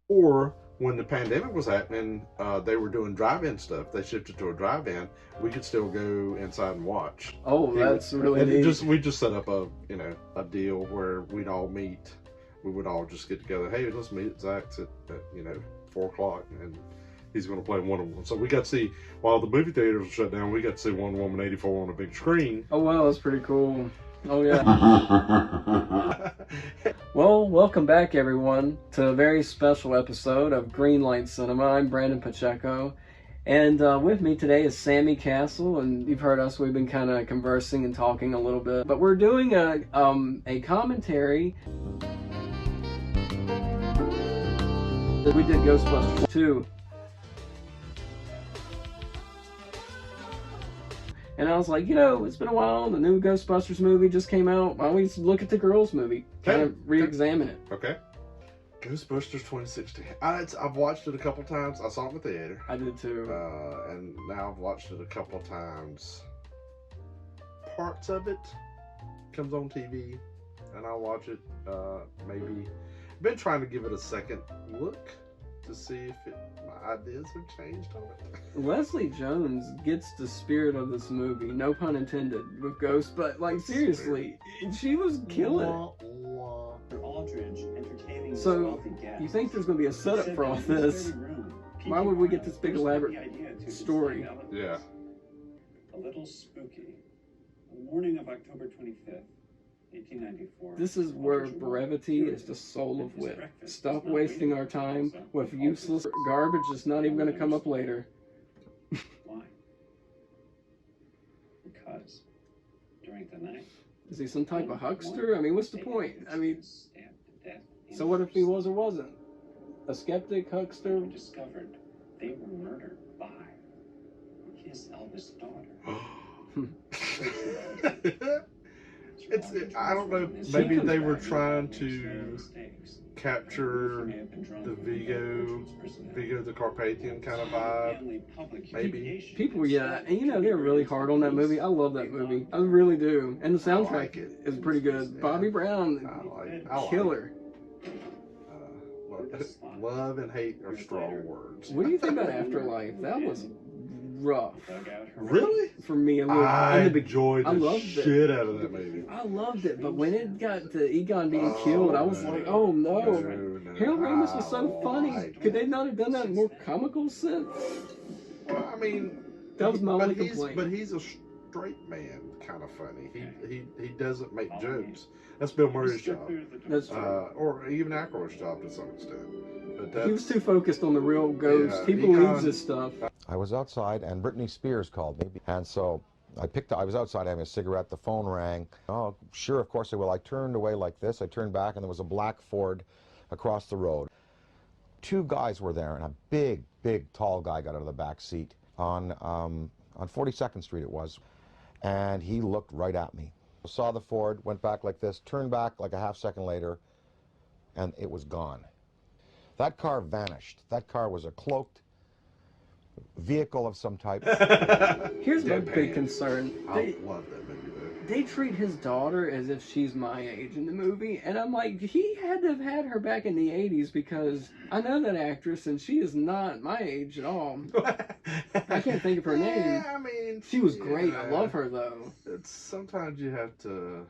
Or when the pandemic was happening, they were doing drive-in stuff. They shifted to a drive-in. We could still go inside and watch. Oh, that's really And neat. we just set up a deal where we'd all meet. We would all just get together. Hey, let's meet at Zach's at 4 o'clock, and he's going to play Wonder Woman. So we got to see, while the movie theaters were shut down, we got to see Wonder Woman 84 on a big screen. Oh wow, that's pretty cool. Oh yeah. Well, welcome back everyone to a very special episode of Greenlight Cinema. I'm Brandon Pacheco, and with me today is Sammy Castle, and you've heard us, we've been kind of conversing and talking a little bit, but we're doing a commentary. We did Ghostbusters 2. And I was like, it's been a while. The new Ghostbusters movie just came out. Why don't we look at the Girls movie? Kind of re-examine it. Okay. Ghostbusters 2016. I've watched it a couple times. I saw it in the theater. I did too. And now I've watched it a couple times. Parts of it comes on TV, and I'll watch it. Maybe. Been trying to give it a second look to see if my ideas have changed on it. Leslie Jones gets the spirit of this movie, no pun intended, with Ghost, but like seriously, she was killing it. Aldridge entertaining So, wealthy guests. you think there's going to be a setup for all this? Why would we get this big elaborate story? Yeah. A little spooky. The morning of October 25th, 1894. This is where brevity is the soul of wit. Stop wasting our time with useless garbage that's not even going to come up later. Why? Because during the night. Is he some type of huckster? I mean, what's the point? I mean, so what if he was or wasn't? A skeptic huckster? Discovered they were murdered by his eldest daughter. I don't know. Maybe they were trying to capture the Vigo the Carpathian kind of vibe. Maybe. People, yeah, and they're really hard on that movie. I love that movie. I really do. And the soundtrack is pretty good. Bobby Brown, killer. Love and hate are strong words. What do you think about Afterlife? That was rough. Really? For me, I enjoyed the loved shit out of that movie. I loved it, but when it got to Egon being killed, I was like, oh no. Harold Ramis was so funny. Could they not have done that in more comical sense? Well, I mean, that was my only complaint. But he's a straight man, kind of funny. He doesn't make jokes. That's Bill Murray's job. That's true. Or even Aykroyd's job to some extent. But he was too focused on the real ghost. He believes this stuff. I was outside and Britney Spears called me, and so I was outside having a cigarette, the phone rang. Oh, sure, of course I will. I turned away like this, I turned back, and there was a black Ford across the road. Two guys were there, and a big, tall guy got out of the back seat on 42nd Street it was, and he looked right at me. Saw the Ford, went back like this, turned back like a half second later, and it was gone. That car vanished. That car was a cloaked vehicle of some type. Here's my big concern. I love that movie, though. They treat his daughter as if she's my age in the movie, and I'm like, he had to have had her back in the 80s because I know that actress, and she is not my age at all. I can't think of her name. Yeah, I mean, she was great. I love her, though. Sometimes you have to...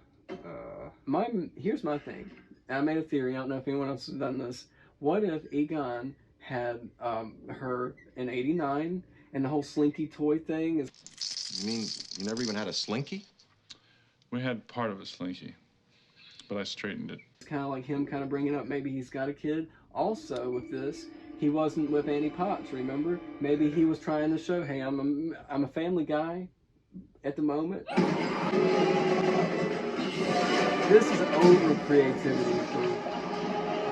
Here's my thing. I made a theory. I don't know if anyone else has done this. What if Egon had her in '89 and the whole Slinky toy thing is... You mean you never even had a Slinky? We had part of a Slinky, but I straightened it. It's kind of like him kind of bringing up maybe he's got a kid. Also with this, he wasn't with Annie Potts, remember? Maybe he was trying to show, hey, I'm a family guy at the moment. This is over creativity for...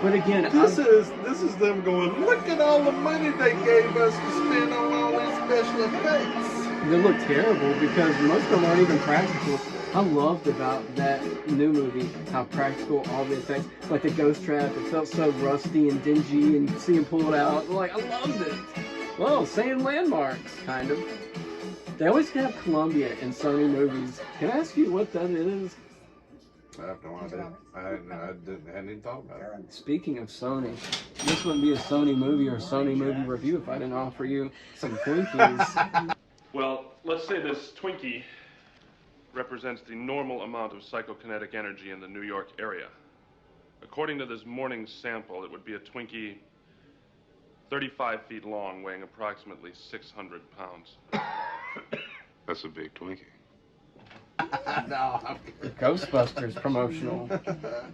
But again, this is them going, look at all the money they gave us to spend on all these special effects. They look terrible because most of them aren't even practical. I loved about that new movie how practical all the effects, like the ghost trap, it felt so rusty and dingy, and you see him pull it out. Like, I loved it. Well, saying landmarks, kind of. They always have Columbia in Sony movies. Can I ask you what that is? I have no idea. I hadn't even thought about it. Speaking of Sony, this wouldn't be a Sony movie or a Sony movie review if I didn't offer you some Twinkies. Well, let's say this Twinkie represents the normal amount of psychokinetic energy in the New York area. According to this morning's sample, it would be a Twinkie 35 feet long, weighing approximately 600 pounds. That's a big Twinkie. No, Ghostbusters promotional.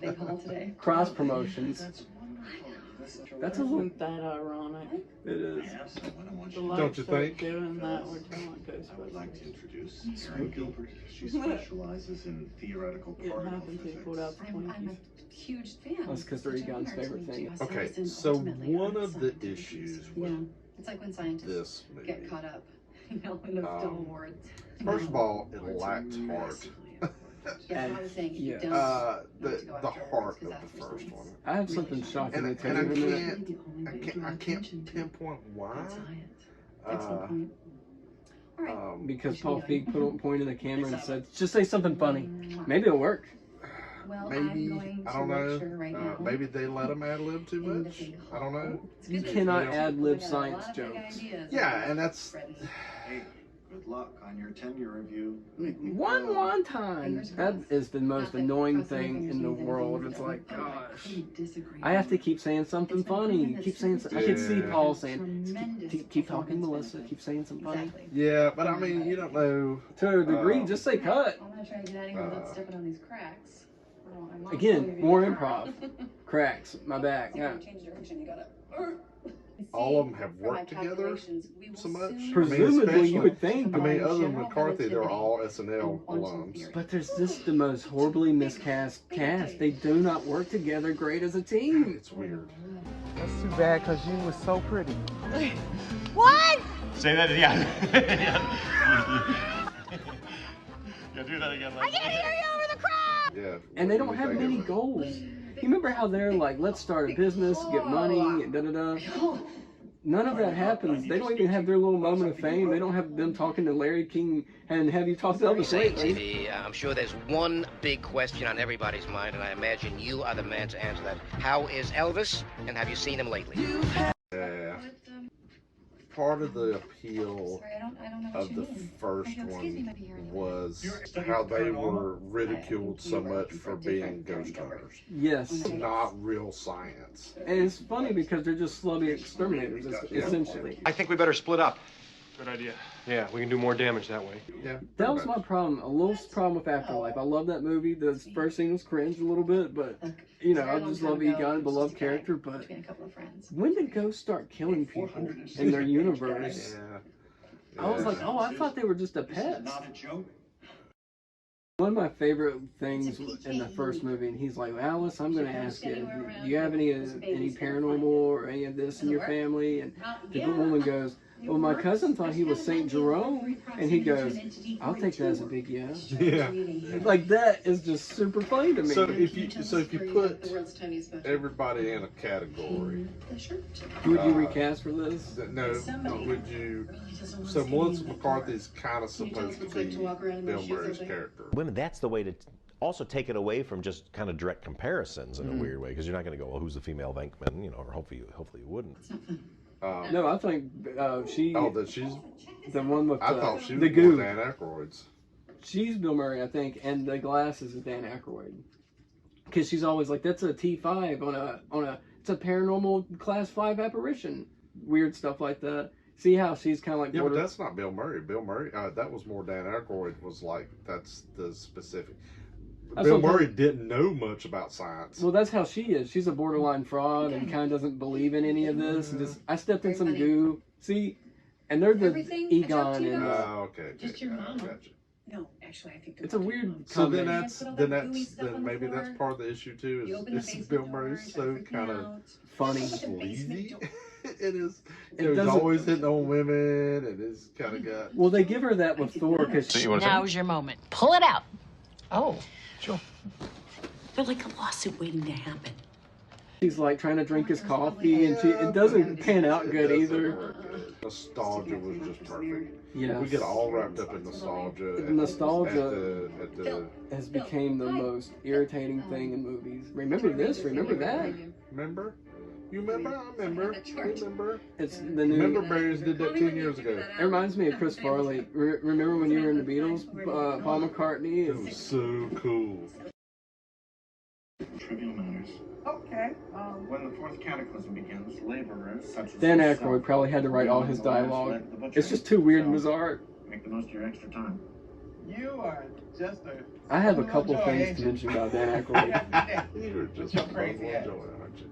They call today. Cross promotions. That's a little. Isn't that ironic? It is. The Don't you think? Doing that, we're telling I'd like to Ghostbusters. introduce Erin Gilbert. She specializes in theoretical It particle happened to physics. pulled out the I'm Twinkies. a huge fan. That's 'cause they're Egon's favorite thing. Okay, so one of the issues Yeah, with it's like when scientists this movie, get caught up, in those dumb awards. first of all, it lacked heart. Yeah, I was saying, if you Yes. don't, The heart of the first one. I have something shocking to And tell I you in a minute. I can't pinpoint why. Excellent point. All right. Because Paul Feig pointed the camera and said, "Just say something funny. Maybe it'll work." Well, Maybe, I'm going I to don't lecture know. right now. Maybe they let them ad lib too in the much. big I don't know. hall. It's You good cannot that ad we lib got a science lot of big jokes. ideas. Yeah, and that's Ready. Hey, good luck on your tenure review. One time. That is the most annoying thing in the world. It's like, gosh. I have to keep saying something funny. Keep saying. I can see Yeah. Paul saying, "Keep talking, Melissa. Keep saying something funny." Exactly. yeah, but I mean, you don't know. To a degree, just say cut. I'm gonna try to get out of here without stepping on these cracks. Again, more improv. Cracks. My back. Yeah. Change direction. You gotta. All of them have worked together so much. Presumably, you would think. I mean, other than McCarthy, they're all SNL alums. But there's just the most horribly miscast cast. They do not work together great as a team. It's weird. That's too bad because you was so pretty. What? Say that again. Yeah, do that again. I can't hear you over the crowd! Yeah. And they don't have many goals. You remember how they're like, let's start a business, get money, and da-da-da. None of that happens. They don't even have their little moment of fame. They don't have them talking to Larry King and have you talk to Elvis lately. TV, I'm sure there's one big question on everybody's mind, and I imagine you are the man to answer that. How is Elvis, and have you seen him lately? Yeah. Part of the appeal I don't know what of you the mean. first Excuse me, one might be hearing was how they were ridiculed so much for being ghost hunters. Yes. Not real science. And it's funny because they're just slubby exterminators, essentially. I think we better split up. Good idea. Yeah, we can do more damage that way. Yeah. That was my problem. A little problem with Afterlife. I love that movie. The first scene was cringe a little bit, but you know, I just love Egon, beloved character. But when did ghosts start killing people in their universe? Yeah. I was like, oh, I thought they were just a pet. Not a joke. One of my favorite things in the first movie, and he's like, Alice, I'm going to ask you, do you have any paranormal or any of this in your family? And the woman goes, well, my cousin thought he was St. Jerome, and he goes, I'll take that as a big yes. Yeah. Like, that is just super funny to me. So if you put everybody in a category, who would you recast for this? no, would you? So Melissa McCarthy's kind of supposed to be Bill Murray's character. Women, that's the way to also take it away from just kind of direct comparisons in a weird way, because you're not going to go, well, who's the female Venkman, you know, or hopefully you wouldn't. No, I think she. Oh, that she's the one with I thought she was the goo. Dan Aykroyd's. She's Bill Murray, I think, and the glasses is Dan Aykroyd. Because she's always like, that's a T5 on a it's a paranormal class 5 apparition. Weird stuff like that. See how she's kind of like. Yeah, but that's not Bill Murray. Bill Murray, that was more Dan Aykroyd. Was like that's the specific. Bill Murray didn't know much about science. Well, that's how she is. She's a borderline fraud and kind of doesn't believe in any of this. And just, I stepped in some goo. See, and they're the Egon and. Okay. Just your mom. Gotcha. No, actually, I think it's a weird. So then maybe that's part of the issue too. Is Bill Murray's so kind of funny, sleazy. It is. He's always hitting on women, and it's kind of got. Well, they give her that with Thor because now's your moment. Pull it out. Oh, sure. They're like a lawsuit waiting to happen. She's like trying to drink his coffee, and it doesn't pan out good either. Nostalgia was just perfect. Yes. We get all wrapped up in nostalgia. Nostalgia at the has become the most irritating thing in movies. Remember this? Remember that? Remember? You remember? I remember. Remember? It's the new. Remember Berries did that 10 years ago. It reminds me of Chris Farley. Remember when you were in the Beatles? Paul McCartney. It was so cool. Trivial matters. Okay. When the fourth cataclysm begins, laborers such as Dan yourself Aykroyd probably had to write all his will be the last dialogue. leg of the butcher. It's just too weird and So, bizarre. Make the most of your extra time. You are just a... I have a couple things to mention about Dan Aykroyd. You're just a crazy aren't you?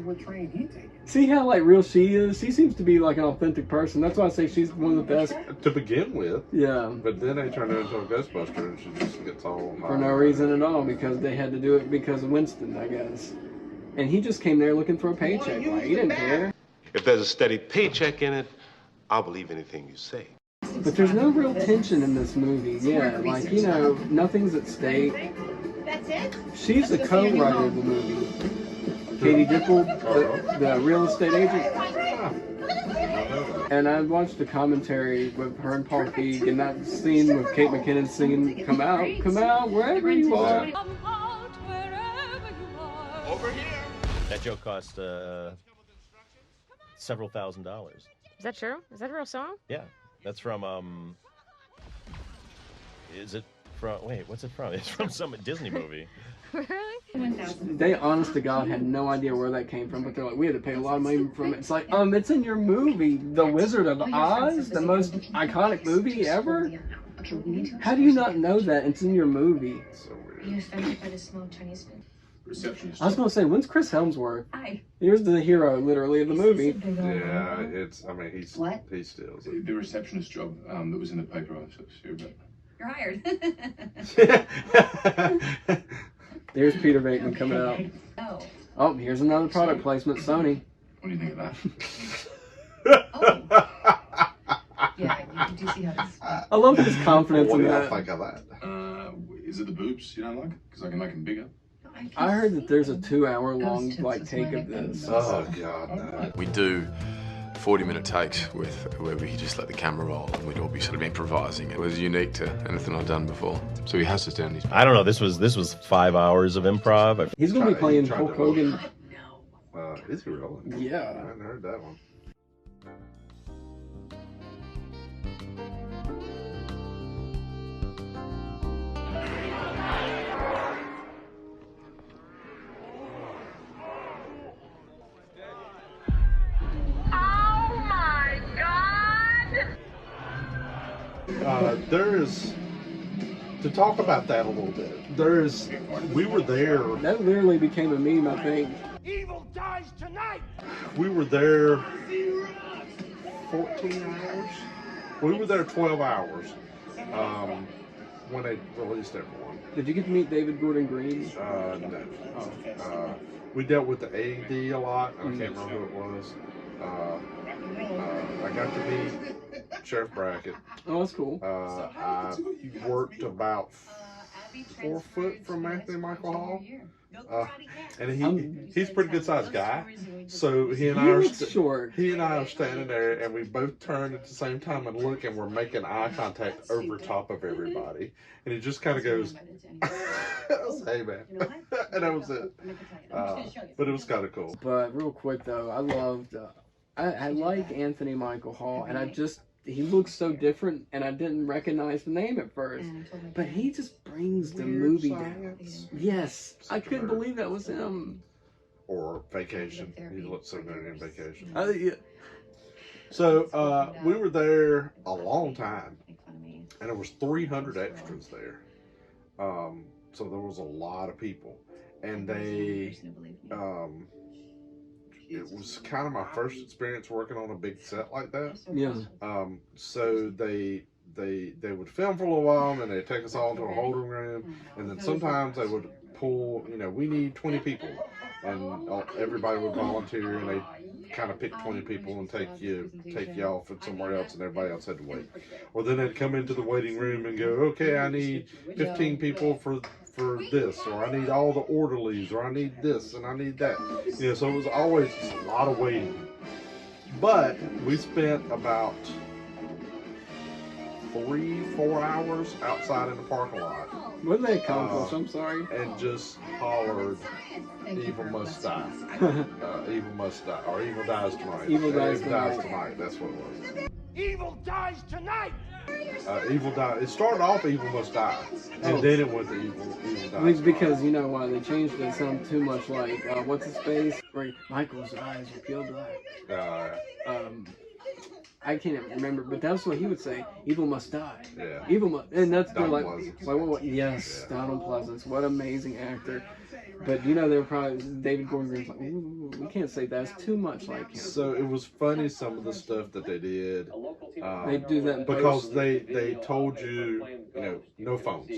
What train he taking? See how like real she is? She seems to be like an authentic person. That's why I say she's one of the best. To begin with. Yeah. But then they turn her into a Ghostbuster and she just gets all high. For no reason at all, because they had to do it because of Winston, I guess. And he just came there looking for a paycheck. Like, he didn't care. If there's a steady paycheck in it, I'll believe anything you say. But there's no real tension in this movie. Yeah, like, you know, nothing's at stake. That's it? She's the co-writer of the movie. Katie Dipple, the real estate agent. And I watched the commentary with her and Paul Feig, and that scene with Kate McKinnon singing, come out, wherever you are. Over here. That joke cost several $1,000s. Is that true? Is that a real song? Yeah, that's from is it from? Wait, what's it from? It's from some Disney movie. Really? They, honest to God, had no idea where that came from, but they're like, we had to pay a lot of money from it. It's like, it's in your movie, The Wizard of Oz, the most iconic movie ever? How do you not know that? It's in your movie. Are you offended by the small Chinese food? Receptionist. I was going to say, when's Chris Helmsworth? Hi. Here's the hero, literally, of the movie. Yeah, I mean, he steals it. The receptionist job that was in the paper, I was sure about. You're hired. There's Peter Bateman coming out. Oh. Oh, here's another product placement, Sony. What do you think of that? Yeah, you do see how this... I love his confidence What in do you that. think of that? Is it the boobs you don't like? Because I can make them bigger. I heard that there's a 2-hour-long take of this. Oh God, no. We do 40-minute takes where we just let the camera roll and we'd all be sort of improvising. It was unique to anything I'd done before. So he has us down these. I don't know. This was 5 hours of improv. He's going to be playing Hulk Hogan. Is he really? Yeah. I hadn't heard that one. There's, to talk about that a little bit, we were there. That literally became a meme, I think. Evil dies tonight. We were there 14 hours. We were there 12 hours when they released everyone. Did you get to meet David Gordon Green? No. Oh. We dealt with the AD a lot. I can't remember who it was. I got to meet Sheriff Brackett. Oh, that's cool. I worked about 4 foot from Anthony Michael Hall. And he's a pretty good sized guy. So he and I are standing there and we both turn at the same time and look and we're making eye contact over top of everybody. And he just kind of goes, hey man. And that was it. But it was kind of cool. But real quick though, I loved, I like Anthony Michael Hall, and he looks so different, and I didn't recognize the name at first. But he just brings the movie down. Yes, I couldn't believe that was him. Or Vacation. He looks so good in Vacation. Yeah. So we were there a long time, and there was 300 extras there. So there was a lot of people, and they it was kind of my first experience working on a big set like that. Yeah. So they would film for a little while, and then they'd take us all into a holding room, and then sometimes they would pull, we need 20 people, and everybody would volunteer, and they kind of pick 20 people and take you off and somewhere else, and everybody else had to wait. Or then they'd come into the waiting room and go, okay, I need 15 people for for this, or I need all the orderlies, or I need this and I need that. You know, so it was always just a lot of waiting. But we spent about 3-4 hours outside in the parking lot. What did they accomplish? I'm sorry. And just hollered, "Evil must die." Evil must die, or Evil dies tonight. Evil dies tonight. tonight. That's what it was. Evil dies tonight! Evil die. It started off Evil must die, and then it went to Evil dies. It's because you know why they changed it. It sounded too much like what's his face? Where Michael's eyes were peeled back. I can't even remember, but that's what he would say. Evil must die. Yeah. Evil must, and that's they're like, Pleasance. what? Yes, yeah. Donald Pleasance. What an amazing actor. But you know, they were probably David Gordon Green's like, ooh, we can't say that's too much like him. So it was funny some of the stuff that they did. They do that in because post. they told you, you know, no phones.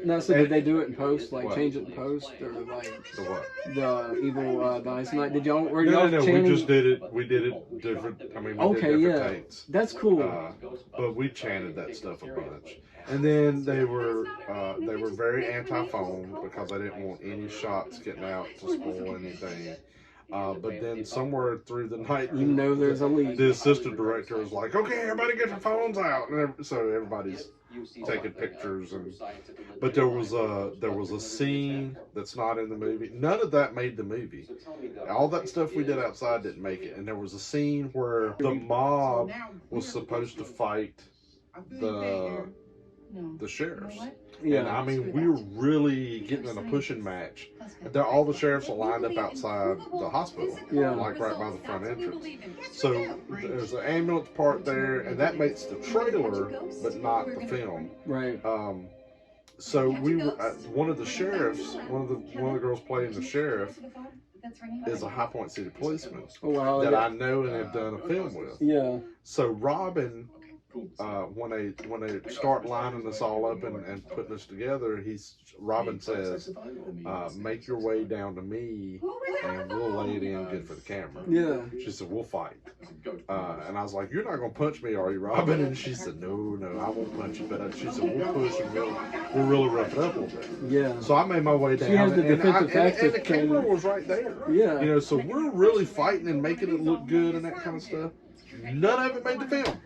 No, so did they do it in post, like What? change it in post, or like The what? the Evil dies tonight? Did y'all? Were No, y'all no, chanting? We just did it. We did it different. I mean, we Okay, did different yeah. takes. That's cool. But we chanted that stuff a bunch. And then they were very anti-phone because they didn't want any shots getting out to spoil anything. But then somewhere through the night, You know there's a leak. The assistant director was like, "Okay, everybody get your phones out," and so everybody's taking pictures. But there was a scene that's not in the movie. None of that made the movie. All that stuff we did outside didn't make it. And there was a scene where the mob was supposed to fight the sheriffs. Yeah. And I mean, we were really getting in a pushing match. All the sheriffs are lined up outside the hospital, Yeah. like right by the front entrance. So there's an ambulance part there, and that makes the trailer, but not the film. Right. So we were one of the sheriffs, one of the girls playing the sheriff, is a High Point City policeman Oh, wow. that I know and have done a film with. Yeah. So Robin, when they start lining us all up and putting us together, Robin says, "Make your way down to me, and we'll lay it in good for the camera." Yeah. She said, "We'll fight." And I was like, "You're not gonna punch me, are you, Robin?" And she said, "No, I won't punch you." But she said, "We'll push and we'll really rough it up a little bit." Yeah. So I made my way down, She has the defensive tactics and the camera training. was right there. Yeah. You know, so we're really fighting and making it look good and that kind of stuff. None of it made the film.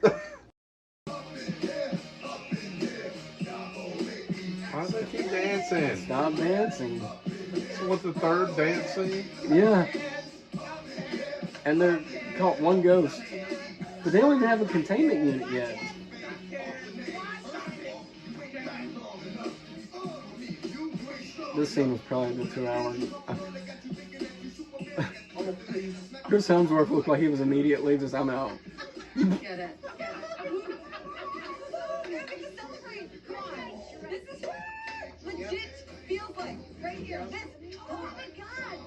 Why do they keep dancing? Stop dancing. So what's the third dance scene? Yeah. And they're caught one ghost. But they don't even have a containment unit yet. This scene was probably a good 2 hours. Chris Hemsworth looked like he was immediately just, I'm out. Get it. This is legit feels like right here. This, oh my god!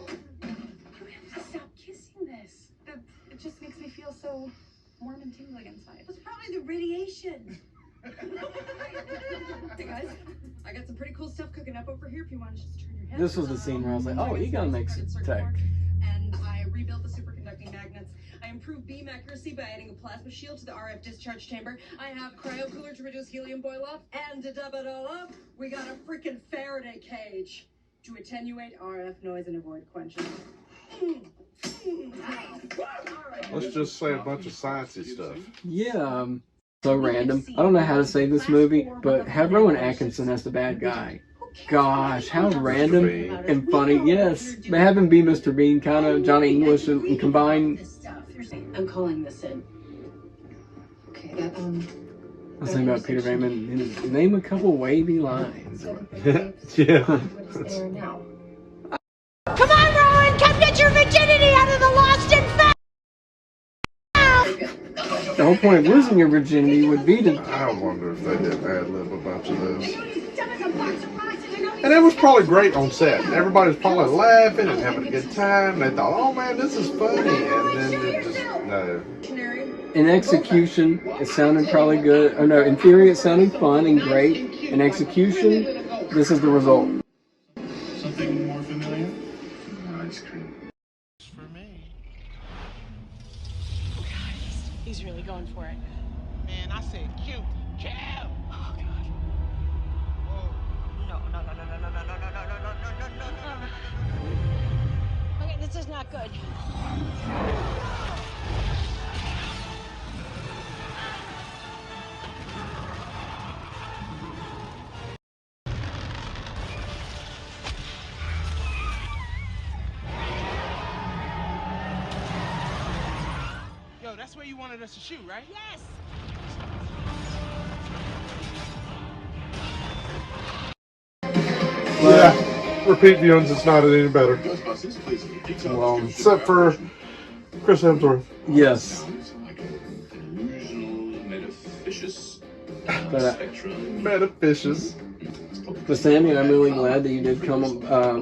You have to stop kissing this. It just makes me feel so warm and tingling inside. It was probably the radiation. Hey guys, I got some pretty cool stuff cooking up over here if you want to just turn your head. This was the scene where I was like, oh, Egon makes it tech. And I rebuilt the superconducting magnets. I improved beam accuracy by adding a plasma shield to the RF discharge chamber. I have cryo cooler to reduce helium boil up. And to dub it all up, we got a freaking Faraday cage to attenuate RF noise and avoid quenching. Let's just say a bunch of sciencey stuff. Yeah, so random. I don't know how to say this movie, but have Rowan Atkinson as the bad guy. Gosh, how random and funny. Yes, but have him be Mr. Bean, kind of Johnny English, and combine. I'm calling this in. Okay, that I was thinking about Peter Venkman. Name a couple wavy lines. Yeah. What's there now? Come on, Rowan! Come get your virginity out of the lost and found! The whole point of losing your virginity would be to. I wonder if they didn't ad-lib a bunch of this. And it was probably great on set. Everybody was probably laughing and having a good time. They thought, oh man, this is funny. And then it just, no. In execution, it sounded probably good. Or no, in theory, it sounded fun and great. In execution, this is the result. Something more familiar? Ice cream. For me. He's really going for it. Man, I said cute. Cute. Oh, God. Whoa. No. not good. Yo, that's where you wanted us to shoot, right? Yes. Yeah, repeat viewings, it's not any better. Well, except for Chris Hemsworth. yes. Metaficious. But Sammy, I'm really glad that you did come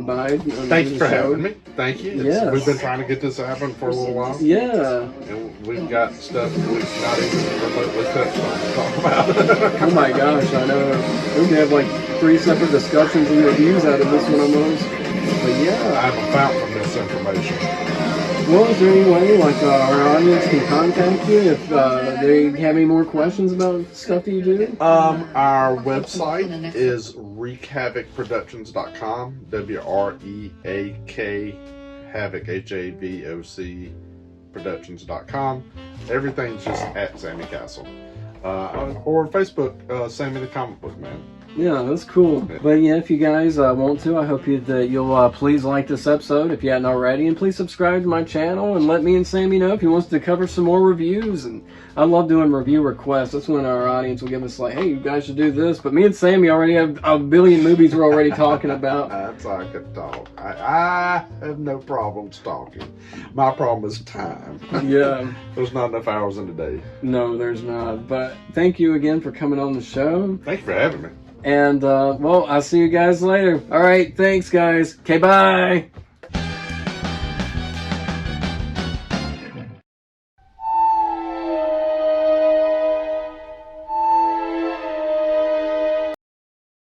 by. Thank you for having me. Thank you. Yes. We've been trying to get this to happen for a little while. Yeah. And we've got stuff we've not even remotely touched on to talk about. Oh my gosh, I know. We can have like 3 separate discussions and reviews out of this one almost. But yeah. I have a fountain of misinformation. Well, is there any way like our audience can contact you if they have any more questions about stuff that you do? Our website is wreakhavocproductions.com. WREAK Havoc HAVOC Productions.com. Everything's just at Sammy Castle. Or Facebook, Sammy the Comic Book Man. Yeah, that's cool. But yeah, if you guys want to, I hope you'll please like this episode if you hadn't already, and please subscribe to my channel and let me and Sammy know if he wants to cover some more reviews. And I love doing review requests. That's when our audience will give us like, hey, you guys should do this. But me and Sammy already have a billion movies we're already talking about. That's how I could talk. I have no problems talking. My problem is time. Yeah. There's not enough hours in the day. No, there's not. But thank you again for coming on the show. Thank you for having me. And, well, I'll see you guys later. All right, thanks, guys. Okay, bye.